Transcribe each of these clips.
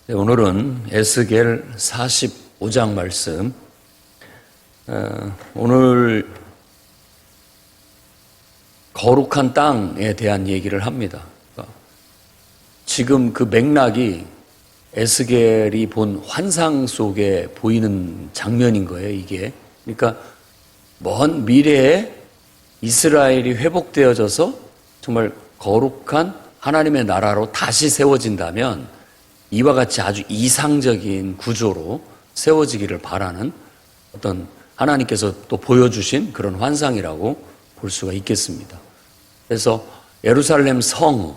네, 오늘은 에스겔 45장 말씀. 오늘 거룩한 땅에 대한 얘기를 합니다. 지금 그 맥락이 에스겔이 본 환상 속에 보이는 장면인 거예요, 이게. 그러니까 먼 미래에 이스라엘이 회복되어져서 정말 거룩한 하나님의 나라로 다시 세워진다면 이와 같이 아주 이상적인 구조로 세워지기를 바라는 어떤 하나님께서 또 보여주신 그런 환상이라고 볼 수가 있겠습니다. 그래서 예루살렘 성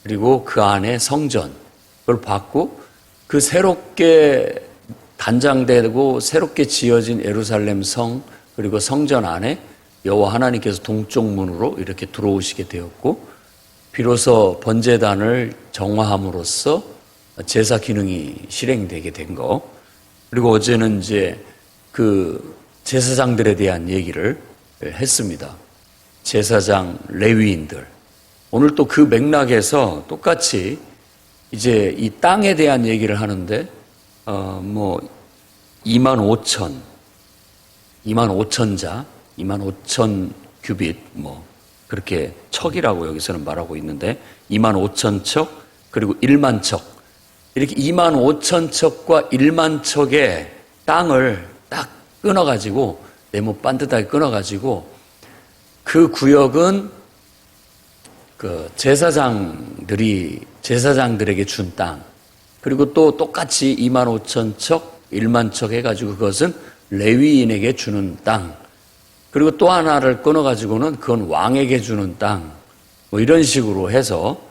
그리고 그 안에 성전 그걸 봤고 그 새롭게 단장되고 새롭게 지어진 예루살렘 성 그리고 성전 안에 여호와 하나님께서 동쪽 문으로 이렇게 들어오시게 되었고 비로소 번제단을 정화함으로써 제사 기능이 실행되게 된 거. 그리고 어제는 이제 그 제사장들에 대한 얘기를 했습니다. 제사장, 레위인들. 오늘 또 그 맥락에서 똑같이 이제 이 땅에 대한 얘기를 하는데, 25,000자, 25,000 규빗, 그렇게 척이라고 여기서는 말하고 있는데, 25,000척, 그리고 1만 척. 이렇게 25,000척과 1만 척의 땅을 딱 끊어가지고, 네모 반듯하게 끊어가지고, 그 구역은 그 제사장들에게 준 땅, 그리고 또 똑같이 25,000척, 1만 척 해가지고 그것은 레위인에게 주는 땅, 그리고 또 하나를 끊어가지고는 그건 왕에게 주는 땅, 이런 식으로 해서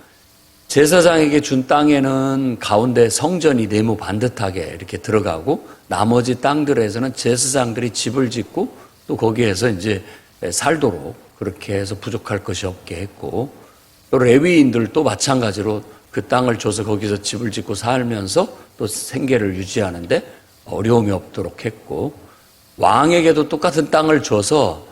제사장에게 준 땅에는 가운데 성전이 네모 반듯하게 이렇게 들어가고 나머지 땅들에서는 제사장들이 집을 짓고 또 거기에서 이제 살도록 그렇게 해서 부족할 것이 없게 했고 또 레위인들도 마찬가지로 그 땅을 줘서 거기서 집을 짓고 살면서 또 생계를 유지하는데 어려움이 없도록 했고 왕에게도 똑같은 땅을 줘서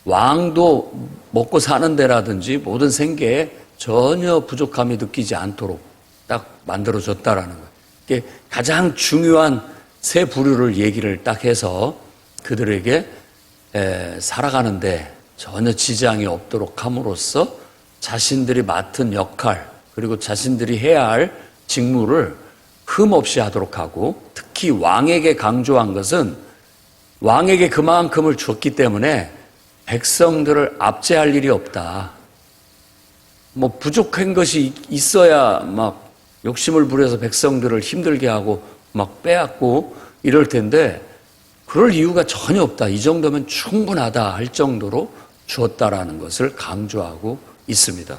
왕도 먹고 사는 데라든지 모든 생계에 전혀 부족함이 느끼지 않도록 딱 만들어줬다라는 거예요. 이게 가장 중요한 세 부류를 얘기를 딱 해서 그들에게 살아가는데 전혀 지장이 없도록 함으로써 자신들이 맡은 역할 그리고 자신들이 해야 할 직무를 흠없이 하도록 하고 특히 왕에게 강조한 것은 왕에게 그만큼을 줬기 때문에 백성들을 압제할 일이 없다. 부족한 것이 있어야 막 욕심을 부려서 백성들을 힘들게 하고 막 빼앗고 이럴 텐데 그럴 이유가 전혀 없다. 이 정도면 충분하다 할 정도로 주었다라는 것을 강조하고 있습니다.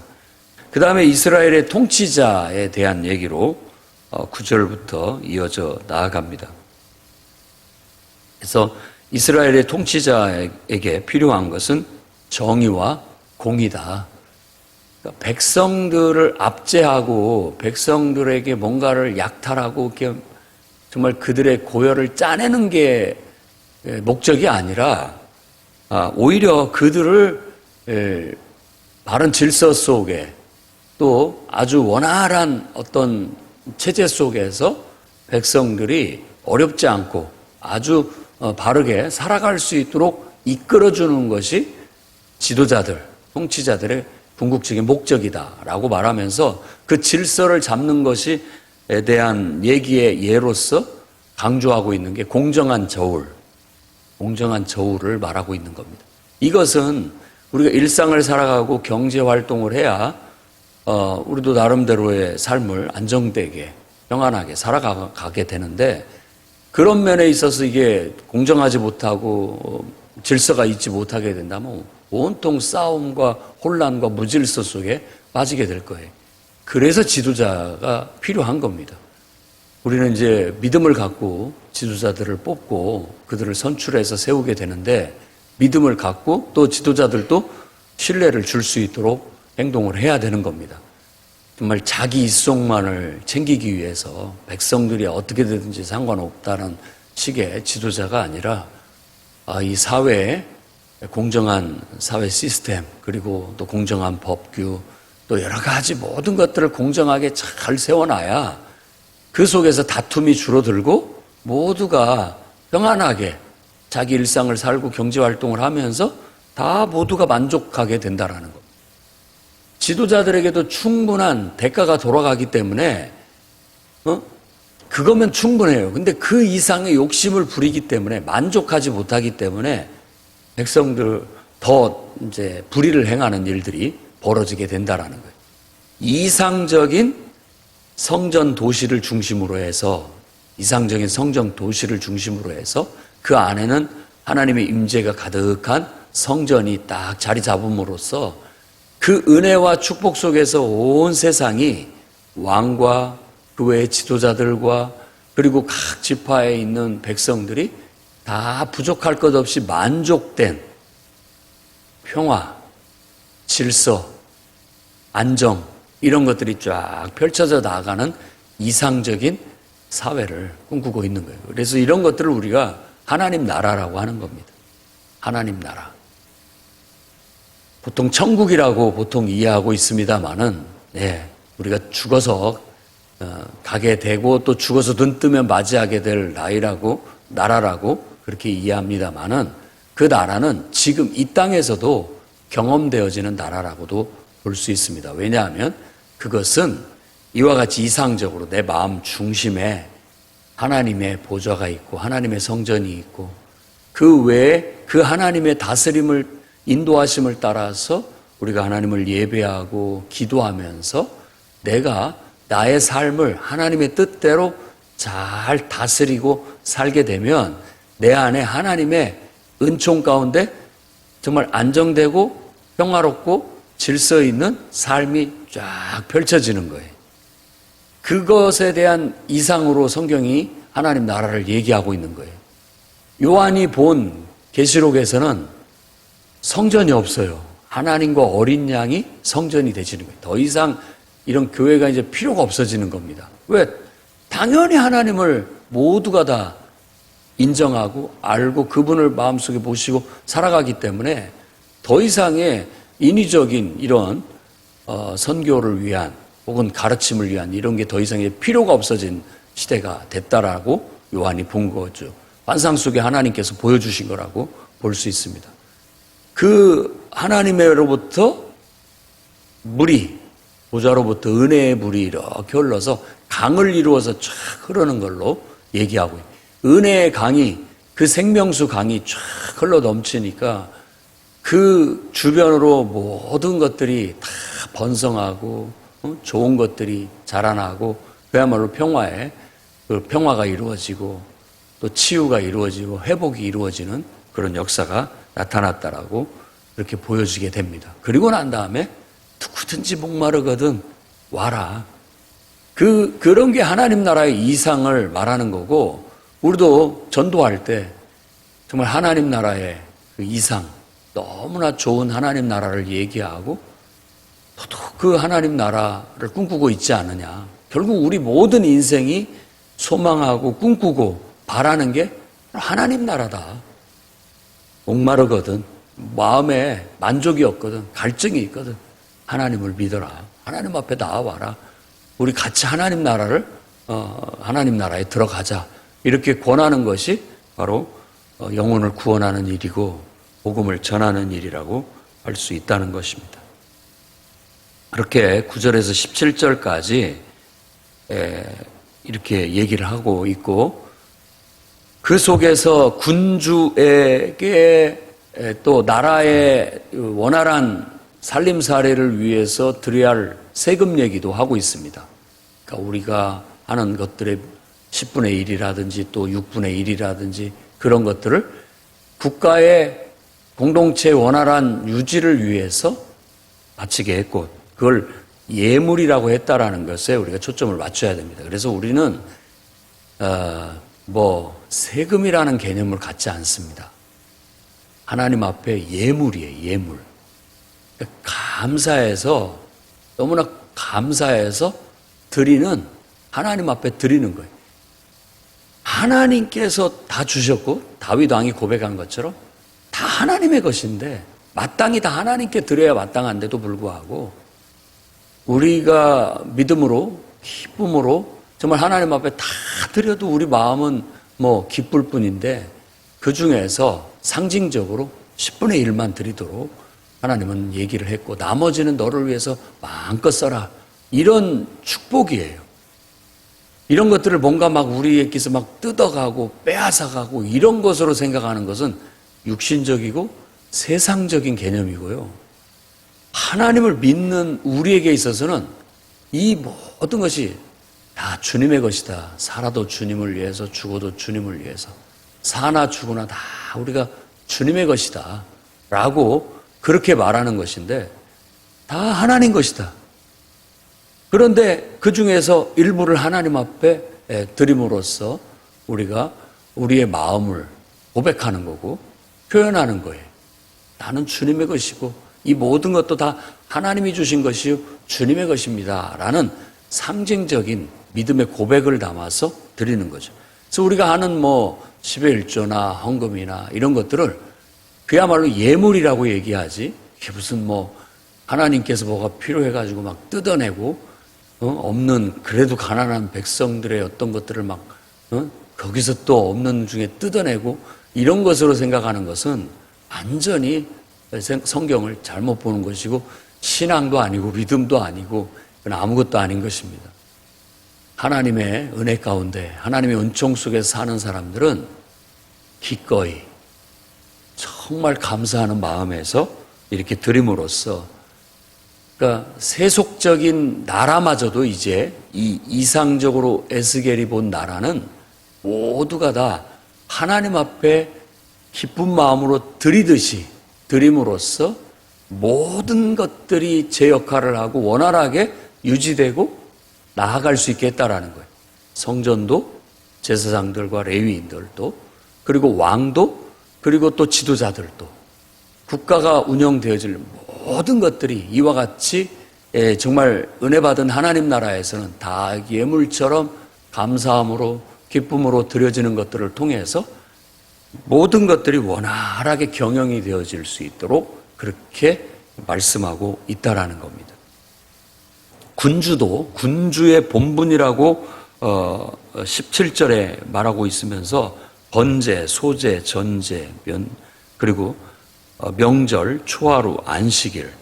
그 다음에 이스라엘의 통치자에 대한 얘기로 9절부터 이어져 나아갑니다. 그래서 이스라엘의 통치자에게 필요한 것은 정의와 공의다. 그러니까 백성들을 압제하고 백성들에게 뭔가를 약탈하고 이렇게 정말 그들의 고열을 짜내는 게 목적이 아니라 오히려 그들을 바른 질서 속에 또 아주 원활한 어떤 체제 속에서 백성들이 어렵지 않고 아주 바르게 살아갈 수 있도록 이끌어주는 것이 지도자들, 통치자들의 궁극적인 목적이다라고 말하면서 그 질서를 잡는 것에 대한 얘기의 예로서 강조하고 있는 게 공정한 저울을 말하고 있는 겁니다. 이것은 우리가 일상을 살아가고 경제활동을 해야 우리도 나름대로의 삶을 안정되게 평안하게 살아가게 되는데 그런 면에 있어서 이게 공정하지 못하고 질서가 있지 못하게 된다면 온통 싸움과 혼란과 무질서 속에 빠지게 될 거예요. 그래서 지도자가 필요한 겁니다. 우리는 이제 믿음을 갖고 지도자들을 뽑고 그들을 선출해서 세우게 되는데 믿음을 갖고 또 지도자들도 신뢰를 줄 수 있도록 행동을 해야 되는 겁니다. 정말 자기 입속만을 챙기기 위해서 백성들이 어떻게 되든지 상관없다는 식의 지도자가 아니라 이 사회에 공정한 사회 시스템 그리고 또 공정한 법규 또 여러 가지 모든 것들을 공정하게 잘 세워놔야 그 속에서 다툼이 줄어들고 모두가 평안하게 자기 일상을 살고 경제활동을 하면서 다 모두가 만족하게 된다라는 겁니다. 지도자들에게도 충분한 대가가 돌아가기 때문에 그거면 충분해요. 근데 그 이상의 욕심을 부리기 때문에 만족하지 못하기 때문에 백성들 더 이제 불의를 행하는 일들이 벌어지게 된다라는 거예요. 이상적인 성전 도시를 중심으로 해서 그 안에는 하나님의 임재가 가득한 성전이 딱 자리 잡음으로써 그 은혜와 축복 속에서 온 세상이 왕과 그 외의 지도자들과 그리고 각 지파에 있는 백성들이 다 부족할 것 없이 만족된 평화, 질서, 안정 이런 것들이 쫙 펼쳐져 나가는 이상적인 사회를 꿈꾸고 있는 거예요. 그래서 이런 것들을 우리가 하나님 나라라고 하는 겁니다. 하나님 나라. 보통 천국이라고 보통 이해하고 있습니다만은 우리가 죽어서 가게 되고 또 죽어서 눈 뜨면 맞이하게 될 나라라고 그렇게 이해합니다만은 그 나라는 지금 이 땅에서도 경험되어지는 나라라고도 볼 수 있습니다. 왜냐하면 그것은 이와 같이 이상적으로 내 마음 중심에 하나님의 보좌가 있고 하나님의 성전이 있고 그 외에 그 하나님의 다스림을 인도하심을 따라서 우리가 하나님을 예배하고 기도하면서 내가 나의 삶을 하나님의 뜻대로 잘 다스리고 살게 되면 내 안에 하나님의 은총 가운데 정말 안정되고 평화롭고 질서 있는 삶이 쫙 펼쳐지는 거예요. 그것에 대한 이상으로 성경이 하나님 나라를 얘기하고 있는 거예요. 요한이 본 계시록에서는 성전이 없어요. 하나님과 어린 양이 성전이 되시는 거예요. 더 이상 이런 교회가 이제 필요가 없어지는 겁니다. 왜? 당연히 하나님을 모두가 다 인정하고 알고 그분을 마음속에 모시고 살아가기 때문에 더 이상의 인위적인 이런 선교를 위한 혹은 가르침을 위한 이런 게 더 이상의 필요가 없어진 시대가 됐다라고 요한이 본 거죠. 환상 속에 하나님께서 보여주신 거라고 볼 수 있습니다. 그 하나님으로부터 물이 보좌로부터 은혜의 물이 이렇게 흘러서 강을 이루어서 쫙 흐르는 걸로 얘기하고 있어요. 은혜의 강이 그 생명수 강이 쫙 흘러 넘치니까 그 주변으로 모든 것들이 다 번성하고 좋은 것들이 자라나고 그야말로 평화가 이루어지고 또 치유가 이루어지고 회복이 이루어지는 그런 역사가 나타났다라고 그렇게 보여지게 됩니다. 그리고 난 다음에 누구든지 목마르거든 와라. 그런 게 하나님 나라의 이상을 말하는 거고 우리도 전도할 때 정말 하나님 나라의 그 이상 너무나 좋은 하나님 나라를 얘기하고 너도 그 하나님 나라를 꿈꾸고 있지 않느냐. 결국 우리 모든 인생이 소망하고 꿈꾸고 바라는 게 하나님 나라다. 목마르거든 마음에 만족이 없거든 갈증이 있거든 하나님을 믿어라. 하나님 앞에 나와봐라. 우리 같이 하나님 나라에 들어가자. 이렇게 권하는 것이 바로 영혼을 구원하는 일이고 복음을 전하는 일이라고 할 수 있다는 것입니다. 그렇게 9절에서 17절까지 이렇게 얘기를 하고 있고 그 속에서 군주에게 또 나라의 원활한 살림살이를 위해서 드려야 할 세금 얘기도 하고 있습니다. 그러니까 우리가 하는 것들의 10분의 1이라든지 또 6분의 1이라든지 그런 것들을 국가의 공동체 원활한 유지를 위해서 바치게 했고 그걸 예물이라고 했다라는 것에 우리가 초점을 맞춰야 됩니다. 그래서 우리는 세금이라는 개념을 갖지 않습니다. 하나님 앞에 예물이에요. 예물. 감사해서 너무나 감사해서 드리는 하나님 앞에 드리는 거예요. 하나님께서 다 주셨고 다윗 왕이 고백한 것처럼 다 하나님의 것인데 마땅히 다 하나님께 드려야 마땅한데도 불구하고 우리가 믿음으로 기쁨으로 정말 하나님 앞에 다 드려도 우리 마음은 뭐 기쁠 뿐인데 그 중에서 상징적으로 10분의 1만 드리도록 하나님은 얘기를 했고 나머지는 너를 위해서 마음껏 써라. 이런 축복이에요. 이런 것들을 뭔가 막 우리에게서 막 뜯어가고 빼앗아가고 이런 것으로 생각하는 것은 육신적이고 세상적인 개념이고요. 하나님을 믿는 우리에게 있어서는 이 모든 것이 다 주님의 것이다. 살아도 주님을 위해서, 죽어도 주님을 위해서, 사나 죽으나 다 우리가 주님의 것이다 라고 그렇게 말하는 것인데 다 하나님 것이다. 그런데 그 중에서 일부를 하나님 앞에 드림으로써 우리가 우리의 마음을 고백하는 거고 표현하는 거예요. 나는 주님의 것이고 이 모든 것도 다 하나님이 주신 것이요 주님의 것입니다 라는 상징적인 믿음의 고백을 담아서 드리는 거죠. 그래서 우리가 하는 뭐 10의1조나 헌금이나 이런 것들을 그야말로 예물이라고 얘기하지 이게 무슨 뭐 하나님께서 뭐가 필요해가지고 막 뜯어내고 없는 그래도 가난한 백성들의 어떤 것들을 막 거기서 또 없는 중에 뜯어내고 이런 것으로 생각하는 것은 완전히 성경을 잘못 보는 것이고 신앙도 아니고 믿음도 아니고 그건 아무것도 아닌 것입니다. 하나님의 은혜 가운데 하나님의 은총 속에서 사는 사람들은 기꺼이 정말 감사하는 마음에서 이렇게 드림으로써 그러니까 세속적인 나라마저도 이제 이 이상적으로 에스겔이 본 나라는 모두가 다 하나님 앞에 기쁜 마음으로 드리듯이 드림으로써 모든 것들이 제 역할을 하고 원활하게 유지되고 나아갈 수 있게 했다라는 거예요. 성전도 제사장들과 레위인들도 그리고 왕도 그리고 또 지도자들도 국가가 운영되어질 모든 것들이 이와 같이 정말 은혜 받은 하나님 나라에서는 다 예물처럼 감사함으로 기쁨으로 드려지는 것들을 통해서 모든 것들이 원활하게 경영이 되어질 수 있도록 그렇게 말씀하고 있다라는 겁니다. 군주도 군주의 본분이라고 17절에 말하고 있으면서 번제, 소제, 전제, 그리고 명절, 초하루, 안식일,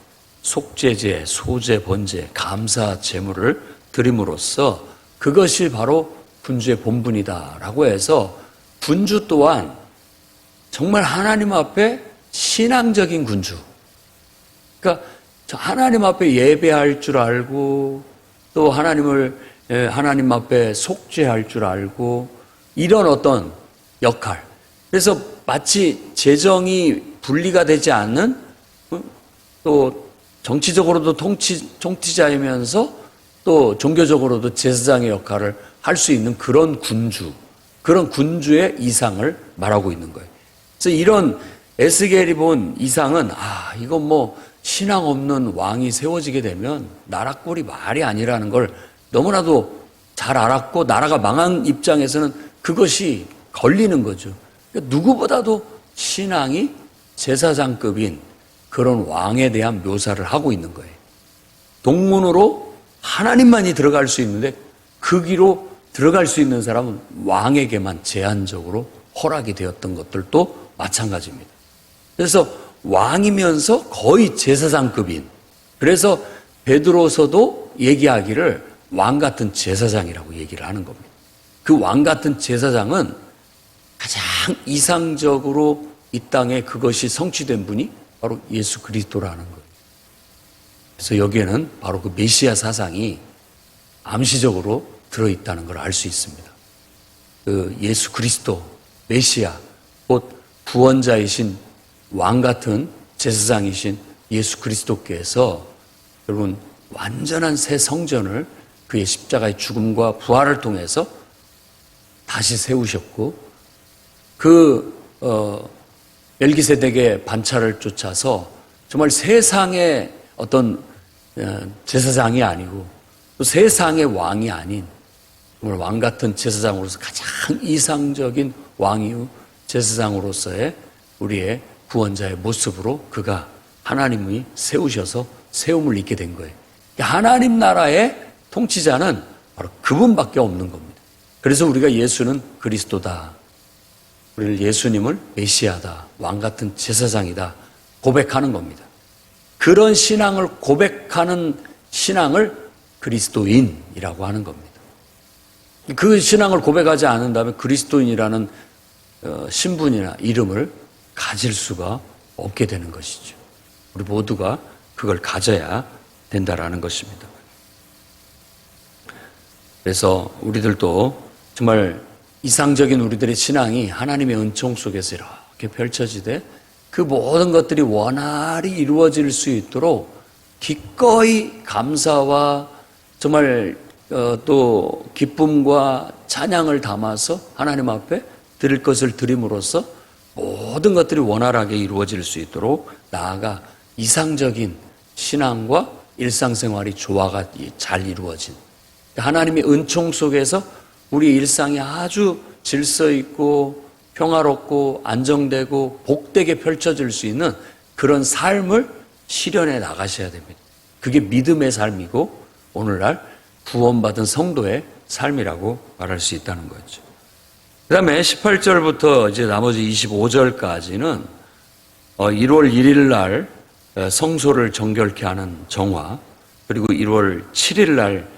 속죄제, 소제, 번제, 감사 제물을 드림으로써 그것이 바로 군주의 본분이다라고 해서 군주 또한 정말 하나님 앞에 신앙적인 군주. 그러니까 하나님 앞에 예배할 줄 알고 또 하나님 앞에 속죄할 줄 알고 이런 어떤 역할. 그래서 마치 재정이 분리가 되지 않는 또 정치적으로도 통치자이면서 또 종교적으로도 제사장의 역할을 할 수 있는 그런 군주, 그런 군주의 이상을 말하고 있는 거예요. 그래서 이런 에스겔이 본 이상은 이건 뭐 신앙 없는 왕이 세워지게 되면 나라 꼴이 말이 아니라는 걸 너무나도 잘 알았고 나라가 망한 입장에서는 그것이 걸리는 거죠. 그러니까 누구보다도 신앙이 제사장급인 그런 왕에 대한 묘사를 하고 있는 거예요. 동문으로 하나님만이 들어갈 수 있는데 그 길로 들어갈 수 있는 사람은 왕에게만 제한적으로 허락이 되었던 것들도 마찬가지입니다. 그래서 왕이면서 거의 제사장급인, 그래서 베드로서도 얘기하기를 왕 같은 제사장이라고 얘기를 하는 겁니다. 그 왕 같은 제사장은 가장 이상적으로 이 땅에 그것이 성취된 분이 바로 예수 그리스도라는 거예요. 그래서 여기에는 바로 그 메시아 사상이 암시적으로 들어있다는 걸 알 수 있습니다. 그 예수 그리스도, 메시아, 곧 구원자이신 왕 같은 제사장이신 예수 그리스도께서 여러분 완전한 새 성전을 그의 십자가의 죽음과 부활을 통해서 다시 세우셨고 멜기세덱의 반차를 쫓아서 정말 세상의 어떤 제사장이 아니고 또 세상의 왕이 아닌 정말 왕 같은 제사장으로서 가장 이상적인 왕이요 제사장으로서의 우리의 구원자의 모습으로 그가 하나님이 세우셔서 세움을 입게 된 거예요. 하나님 나라의 통치자는 바로 그분밖에 없는 겁니다. 그래서 우리가 예수는 그리스도다, 우리는 예수님을 메시아다, 왕같은 제사장이다 고백하는 겁니다. 그런 신앙을 고백하는 신앙을 그리스도인이라고 하는 겁니다. 그 신앙을 고백하지 않는다면 그리스도인이라는 신분이나 이름을 가질 수가 없게 되는 것이죠. 우리 모두가 그걸 가져야 된다라는 것입니다. 그래서 우리들도 정말 이상적인 우리들의 신앙이 하나님의 은총 속에서 이렇게 펼쳐지되 그 모든 것들이 원활히 이루어질 수 있도록 기꺼이 감사와 정말 또 기쁨과 찬양을 담아서 하나님 앞에 드릴 것을 드림으로써 모든 것들이 원활하게 이루어질 수 있도록 나아가 이상적인 신앙과 일상생활이 조화가 잘 이루어진 하나님의 은총 속에서 우리 일상이 아주 질서 있고 평화롭고 안정되고 복되게 펼쳐질 수 있는 그런 삶을 실현해 나가셔야 됩니다. 그게 믿음의 삶이고 오늘날 구원받은 성도의 삶이라고 말할 수 있다는 거죠. 그 다음에 18절부터 이제 나머지 25절까지는 1월 1일 날 성소를 정결케 하는 정화, 그리고 1월 7일 날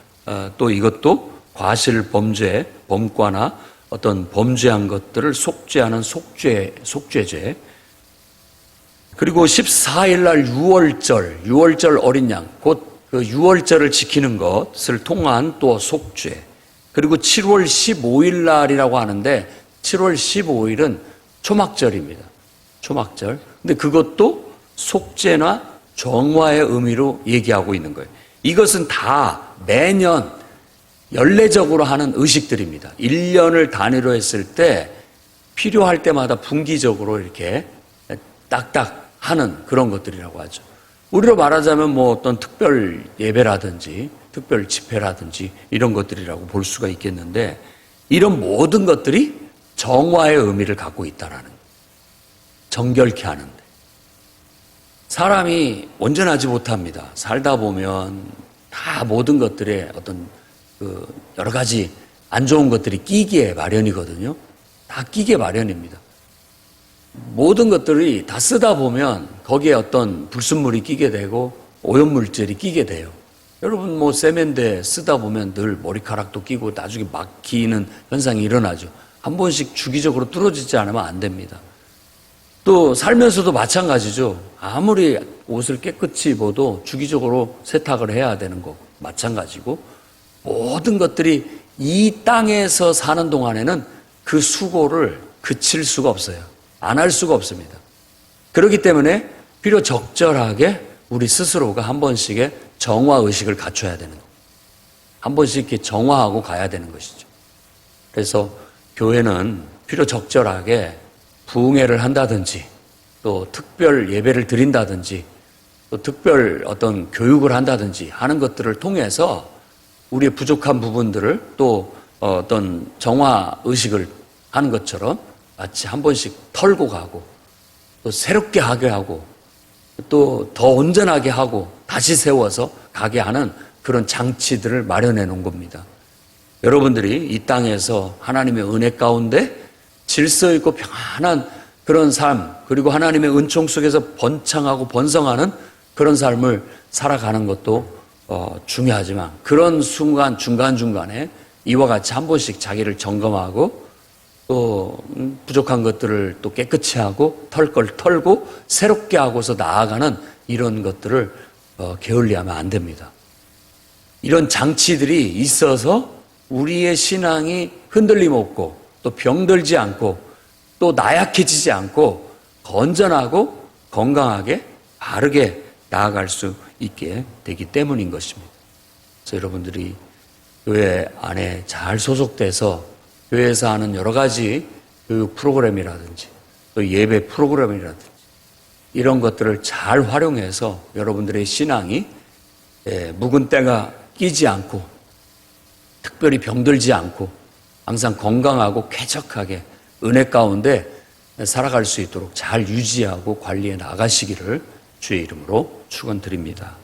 또 이것도 과실 범죄, 범과나 어떤 범죄한 것들을 속죄하는 속죄제, 그리고 14일 날 6월절 어린 양, 곧 그 6월절을 지키는 것을 통한 또 속죄, 그리고 7월 15일 날이라고 하는데 7월 15일은 초막절입니다. 초막절. 근데 그것도 속죄나 정화의 의미로 얘기하고 있는 거예요. 이것은 다 매년 연례적으로 하는 의식들입니다. 1년을 단위로 했을 때 필요할 때마다 분기적으로 이렇게 딱딱 하는 그런 것들이라고 하죠. 우리로 말하자면 뭐 어떤 특별 예배라든지 특별 집회라든지 이런 것들이라고 볼 수가 있겠는데, 이런 모든 것들이 정화의 의미를 갖고 있다라는 거예요. 정결케 하는데. 사람이 온전하지 못합니다. 살다 보면 다 모든 것들에 어떤 여러 가지 안 좋은 것들이 끼기에 마련이거든요. 다 끼게 마련입니다. 모든 것들이 다 쓰다 보면 거기에 어떤 불순물이 끼게 되고 오염물질이 끼게 돼요. 여러분 뭐 세면대 쓰다 보면 늘 머리카락도 끼고 나중에 막히는 현상이 일어나죠. 한 번씩 주기적으로 뚫어지지 않으면 안 됩니다. 또 살면서도 마찬가지죠. 아무리 옷을 깨끗이 입어도 주기적으로 세탁을 해야 되는 거 마찬가지고, 모든 것들이 이 땅에서 사는 동안에는 그 수고를 그칠 수가 없어요. 안 할 수가 없습니다. 그렇기 때문에 필요 적절하게 우리 스스로가 한 번씩의 정화 의식을 갖춰야 되는 거예요. 한 번씩 이렇게 정화하고 가야 되는 것이죠. 그래서 교회는 필요 적절하게 부흥회를 한다든지 또 특별 예배를 드린다든지 또 특별 어떤 교육을 한다든지 하는 것들을 통해서 우리의 부족한 부분들을 또 어떤 정화 의식을 하는 것처럼 마치 한 번씩 털고 가고 또 새롭게 하게 하고 또 더 온전하게 하고 다시 세워서 가게 하는 그런 장치들을 마련해 놓은 겁니다. 여러분들이 이 땅에서 하나님의 은혜 가운데 질서 있고 평안한 그런 삶, 그리고 하나님의 은총 속에서 번창하고 번성하는 그런 삶을 살아가는 것도 중요하지만, 그런 순간 중간중간에 이와 같이 한 번씩 자기를 점검하고 또 부족한 것들을 또 깨끗이 하고 털 걸 털고 새롭게 하고서 나아가는 이런 것들을 게을리하면 안 됩니다. 이런 장치들이 있어서 우리의 신앙이 흔들림 없고 또 병들지 않고 또 나약해지지 않고 건전하고 건강하게 바르게 나아갈 수 있게 되기 때문인 것입니다. 그래서 여러분들이 교회 안에 잘 소속돼서 교회에서 하는 여러 가지 교육 프로그램이라든지 또 예배 프로그램이라든지 이런 것들을 잘 활용해서 여러분들의 신앙이 묵은 때가 끼지 않고 특별히 병들지 않고 항상 건강하고 쾌적하게 은혜 가운데 살아갈 수 있도록 잘 유지하고 관리해 나가시기를 주의 이름으로 축원드립니다.